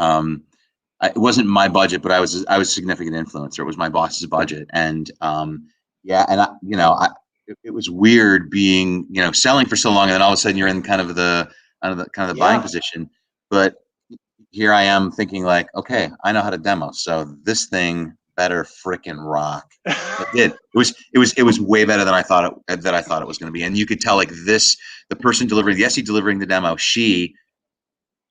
it wasn't my budget, but I was a significant influencer. It was my boss's budget, and it was weird being, selling for so long, and then all of a sudden you're in kind of the buying position, but here I am thinking like, okay, I know how to demo, so this thing better frickin' rock. It did. It was way better than I thought it was going to be, and you could tell like the person delivering the demo, she,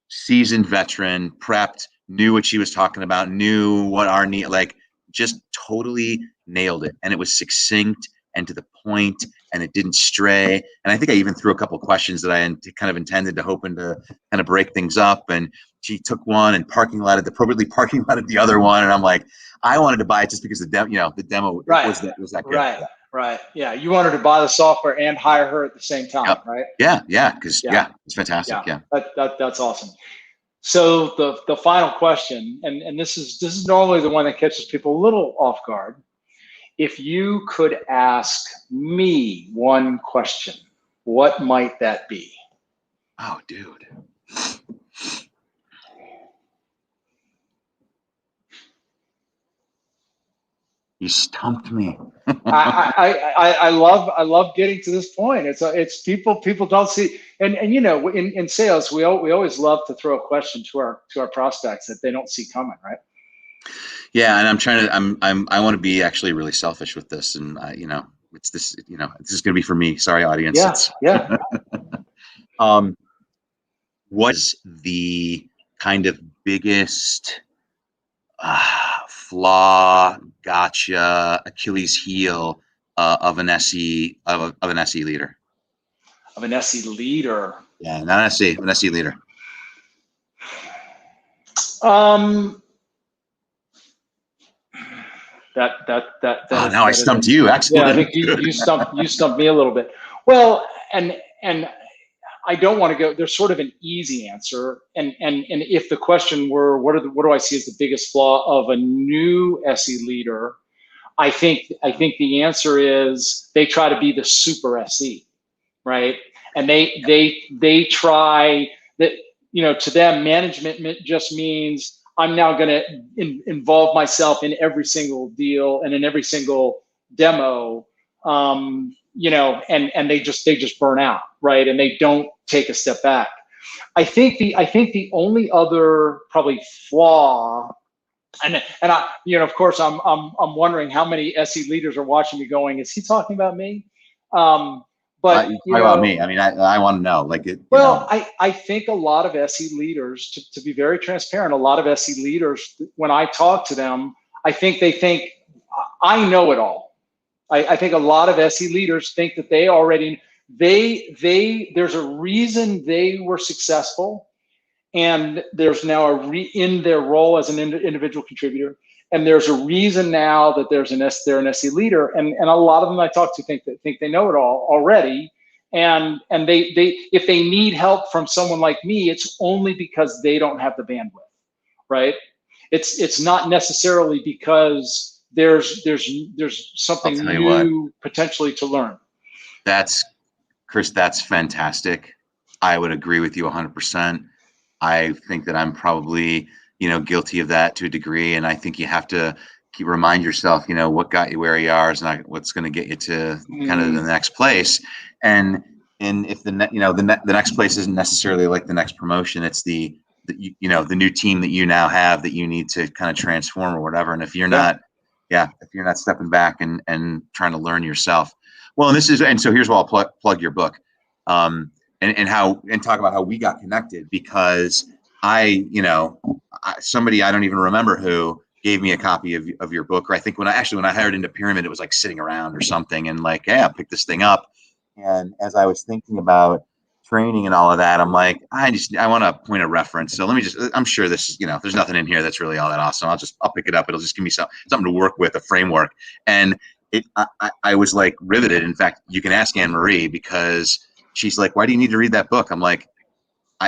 seasoned veteran, prepped, knew what she was talking about, knew what our need, like, just totally nailed it, and it was succinct and to the point, and it didn't stray. And I think I even threw a couple of questions that I kind of intended to, hoping to kind of break things up. And she took one and appropriately parking lot the other one. And I'm like, I wanted to buy it just because the demo was that good. Right. Yeah. You wanted to buy the software and hire her at the same time, right? Yeah. Because it's fantastic. Yeah. That's awesome. So the final question, and this is normally the one that catches people a little off guard. If you could ask me one question, what might that be? Oh, dude. You stumped me. I love getting to this point. It's people don't see, and in sales we always love to throw a question to our prospects that they don't see coming, right? Yeah, and I'm trying to. I want to be actually really selfish with this, and it's this. This is going to be for me. Sorry, audience. Yeah. What's the kind of biggest flaw, gotcha, Achilles heel of an SE of an SE leader? Of an SE leader. Yeah, not an SE, an SE leader. Now I stumped you. Excellent. Yeah, I think you stumped me a little bit. Well, and I don't want to go. There's sort of an easy answer, and if the question were what do I see as the biggest flaw of a new SE leader, I think the answer is they try to be the super SE, right? And they try that. To them, management just means I'm now going to involve myself in every single deal and in every single demo, and they just burn out, right? And they don't take a step back. I think the only other probably flaw, and I, of course, I'm wondering how many SE leaders are watching me going, is he talking about me? But you talk about me. I mean, I want to know, like it. Well, I think a lot of SE leaders, to be very transparent, a lot of SE leaders, when I talk to them, I think they think I know it all. I think a lot of SE leaders think that they already there's a reason they were successful, and there's now in their role as an individual contributor, and there's a reason now that they're an SE leader, and a lot of them I talk to think they know it all already, and they if they need help from someone like me, it's only because they don't have the bandwidth, right? It's not necessarily because there's something new potentially to learn. That's Chris, that's fantastic. I would agree with you 100%. I think that I'm probably, guilty of that to a degree. And I think you have to remind yourself, what got you where you are is not what's going to get you to kind of the next place. And if the next place isn't necessarily like the next promotion, it's the new team that you now have that you need to kind of transform or whatever. And if you're not, if you're not stepping back and trying to learn yourself, well, and so here's where I'll plug your book, and talk about how we got connected, because somebody I don't even remember who gave me a copy of your book, or I think when I hired into Pyramid, it was like sitting around or something, and like, I picked this thing up, and as I was thinking about training and all of that, I'm like, I want to point a reference. So I'm sure this is, there's nothing in here that's really all that awesome. I'll pick it up. It'll just give me something to work with, a framework. And I was like riveted. In fact, you can ask Anne Marie, because she's like, why do you need to read that book? I'm like,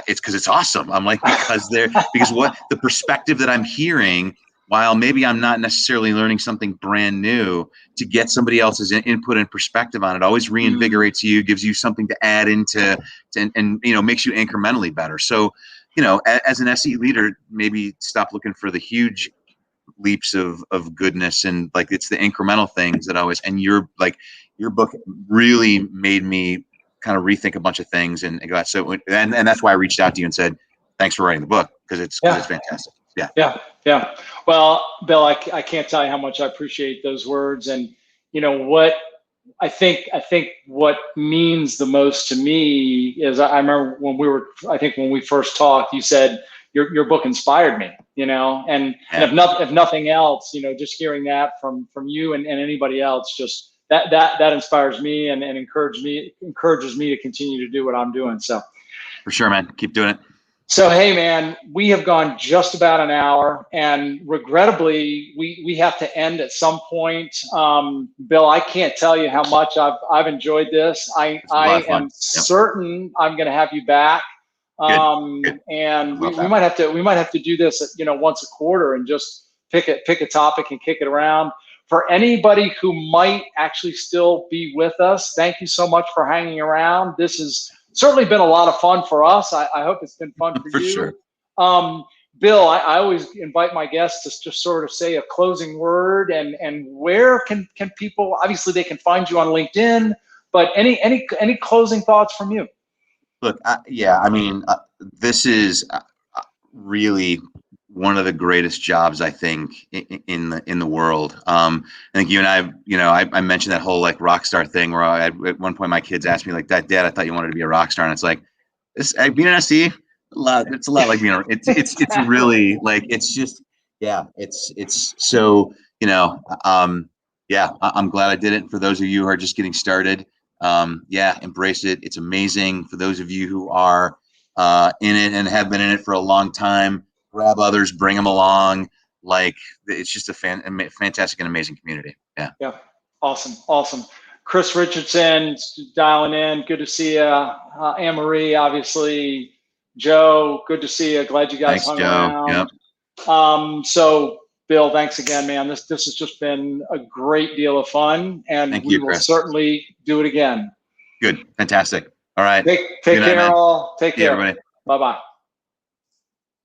it's because it's awesome. I'm like, because what the perspective that I'm hearing, while maybe I'm not necessarily learning something brand new, to get somebody else's input and perspective on it always reinvigorates you, gives you something to add into, and makes you incrementally better. So, as an SE leader, maybe stop looking for the huge leaps of goodness, and like it's the incremental things that always. And your book really made me kind of rethink a bunch of things, and that's why I reached out to you and said, thanks for writing the book, because it's fantastic. Yeah. Well, Bill, I can't tell you how much I appreciate those words. And what I think what means the most to me is, I remember when we first talked, you said your book inspired me, and if nothing else, just hearing that from you and anybody else, just that inspires me and encourages me to continue to do what I'm doing. So for sure, man, keep doing it. So, hey, man, we have gone just about an hour, and regrettably, we have to end at some point. Bill, I can't tell you how much I've enjoyed this. I am certain I'm going to have you back, Good. And we might have to do this, once a quarter, and just pick a topic and kick it around. For anybody who might actually still be with us, thank you so much for hanging around. This has certainly been a lot of fun for us. I hope it's been fun for you. Sure. Bill, I always invite my guests to just sort of say a closing word, and where can people, obviously they can find you on LinkedIn, but any closing thoughts from you? Look, this is really one of the greatest jobs, I think, in the world. I think you and I mentioned that whole like rock star thing, where at one point my kids asked me like, Dad, I thought you wanted to be a rock star. And it's like, being an SE, it's a lot like being it's really like, it's just, it's so, I'm glad I did it. For those of you who are just getting started, embrace it. It's amazing. For those of you who are in it and have been in it for a long time, grab others, bring them along. Like, it's just a fantastic and amazing community. Yeah. Awesome. Chris Richardson dialing in. Good to see you. Anne Marie, obviously. Joe, good to see you. Glad you guys hung around. Yep. So Bill, thanks again, man. This has just been a great deal of fun, and we will certainly do it again. Good. Fantastic. All right. Take care, all. Take care. Everybody. Bye-bye.